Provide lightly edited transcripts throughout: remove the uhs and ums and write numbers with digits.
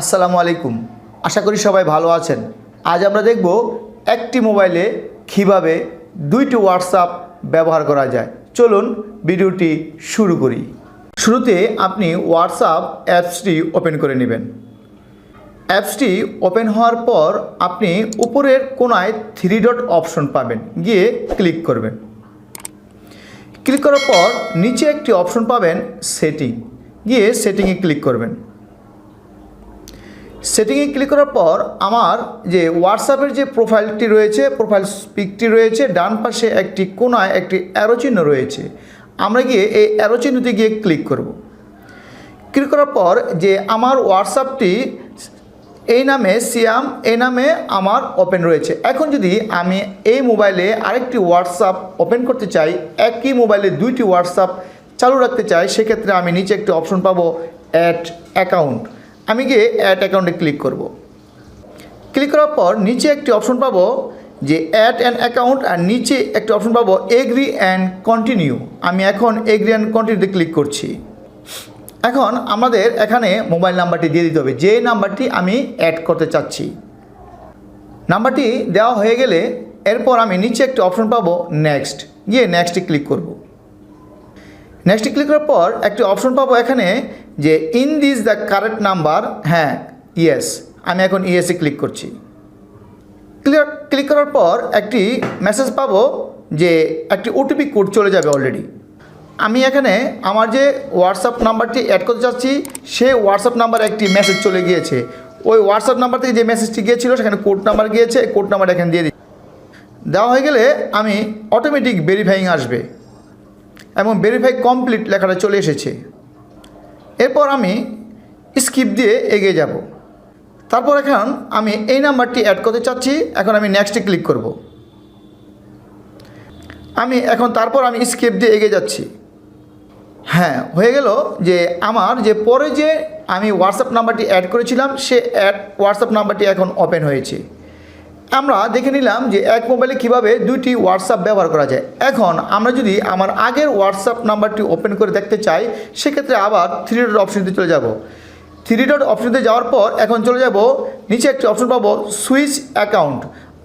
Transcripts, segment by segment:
আসসালামু আলাইকুম। আশা করি সবাই ভালো আছেন। আজ আমরা দেখব একটি মোবাইলে কিভাবে দুইটি হোয়াটসঅ্যাপ ব্যবহার করা যায়। চলুন ভিডিওটি শুরু করি। শুরুতে আপনি হোয়াটসঅ্যাপ অ্যাপসটি ওপেন করে নেবেন। অ্যাপসটি ওপেন হওয়ার পর আপনি উপরের কোণায় 3 ডট অপশন পাবেন, গিয়ে ক্লিক করবেন। ক্লিক করার পর নিচে একটি অপশন পাবেন সেটিং, গিয়ে সেটিংয়ে ক্লিক করবেন। সেটিংয়ে ক্লিক করার পর আমার যে হোয়াটসঅ্যাপের যে প্রোফাইলটি রয়েছে, প্রোফাইল পিকটি রয়েছে, ডান পাশে একটি কোণায় একটি অ্যারো চিহ্ন রয়েছে। আমরা গিয়ে এই অ্যারো চিহ্নতে গিয়ে ক্লিক করব। ক্লিক করার পর যে আমার হোয়াটসঅ্যাপটি এই নামে সিয়াম, এই নামে আমার ওপেন রয়েছে। এখন যদি আমি এই মোবাইলে আরেকটি হোয়াটসঅ্যাপ ওপেন করতে চাই, একই মোবাইলে দুইটি হোয়াটসঅ্যাপ চালু রাখতে চাই, সেক্ষেত্রে আমি নিচে একটি অপশন পাবো অ্যাড অ্যাকাউন্ট। আমি গিয়ে অ্যাড অ্যাকাউন্টে ক্লিক করব। ক্লিক করার পর নিচে একটি অপশন পাবো যে অ্যাড অ্যান অ্যাকাউন্ট, আর নিচে একটি অপশন পাবো এগ্রি অ্যান্ড কন্টিনিউ। আমি এখন এগ্রি অ্যান্ড কন্টিনিউতে ক্লিক করছি। এখন আমাদের এখানে মোবাইল নাম্বারটি দিয়ে দিতে হবে, যে নাম্বারটি আমি অ্যাড করতে চাচ্ছি। নাম্বারটি দেওয়া হয়ে গেলে এরপর আমি নিচে একটি অপশন পাবো নেক্সট, গিয়ে নেক্সটে ক্লিক করব। নেক্সটে ক্লিক করার পর একটি অপশন পাবো এখানে যে in this the correct number, হ্যাঁ ইয়েস, আমি এখন ইয়েসে ক্লিক করছি। ক্লিক করার পর একটি মেসেজ পাবো যে একটি ওটিপি কোড চলে যাবে অলরেডি। আমি এখানে আমার যে হোয়াটসঅ্যাপ নাম্বারটি অ্যাড করতে চাচ্ছি, সেই হোয়াটসঅ্যাপ নাম্বার একটি মেসেজ চলে গিয়েছে। ওই হোয়াটসঅ্যাপ নাম্বার থেকে যে মেসেজটি গিয়েছিল সেখানে কোড নাম্বার গিয়েছে, কোড নাম্বারটা এখানে দিয়ে দিই। দেওয়া হয়ে গেলে আমি অটোমেটিক ভেরিফাইং আসবে এবং ভেরিফাই কমপ্লিট লেখাটা চলে এসেছে। এরপর আমি স্কিপ দিয়ে এগিয়ে যাব। তারপর এখন আমি এই নাম্বারটি অ্যাড করতে চাচ্ছি, এখন আমি নেক্সটে ক্লিক করব। তারপর আমি স্কিপ দিয়ে এগিয়ে যাচ্ছি। হ্যাঁ, হয়ে গেল যে আমার যে পরে যে আমি হোয়াটসঅ্যাপ নাম্বারটি অ্যাড করেছিলাম, সে হোয়াটসঅ্যাপ নাম্বারটি এখন ওপেন হয়েছে। আমরা দেখে নিলাম যে এক মোবাইলে কিভাবে দুইটি হোয়াটসঅ্যাপ ব্যবহার করা যায়। এখন আমরা যদি আমার আগের হোয়াটসঅ্যাপ নাম্বারটি ওপেন করে দেখতে চাই, সেক্ষেত্রে আবার 3 ডট অপশনতে চলে যাব। 3 ডট অপশনতে যাওয়ার পর এখন চলে যাব, নিচে একটি অপশন পাবো সুইচ অ্যাকাউন্ট।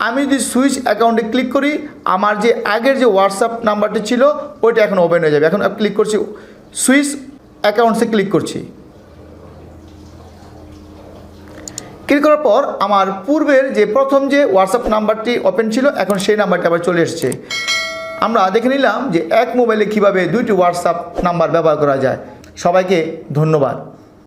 আমি যদি সুইচ অ্যাকাউন্টে ক্লিক করি, আমার যে আগের যে হোয়াটসঅ্যাপ নাম্বারটি ছিল ওইটা এখন ওপেন হয়ে যাবে। এখন ক্লিক করছি সুইচ অ্যাকাউন্টসে ক্লিক করছি। ক্লিক করার পর আমার পূর্বের যে প্রথম যে হোয়াটসঅ্যাপ নাম্বারটি ওপেন ছিল, এখন সেই নাম্বারটি আবার চলে এসেছে। আমরা দেখে নিলাম যে এক মোবাইলে কিভাবে দুইটি হোয়াটসঅ্যাপ নাম্বার ব্যবহার করা যায়। সবাইকে ধন্যবাদ।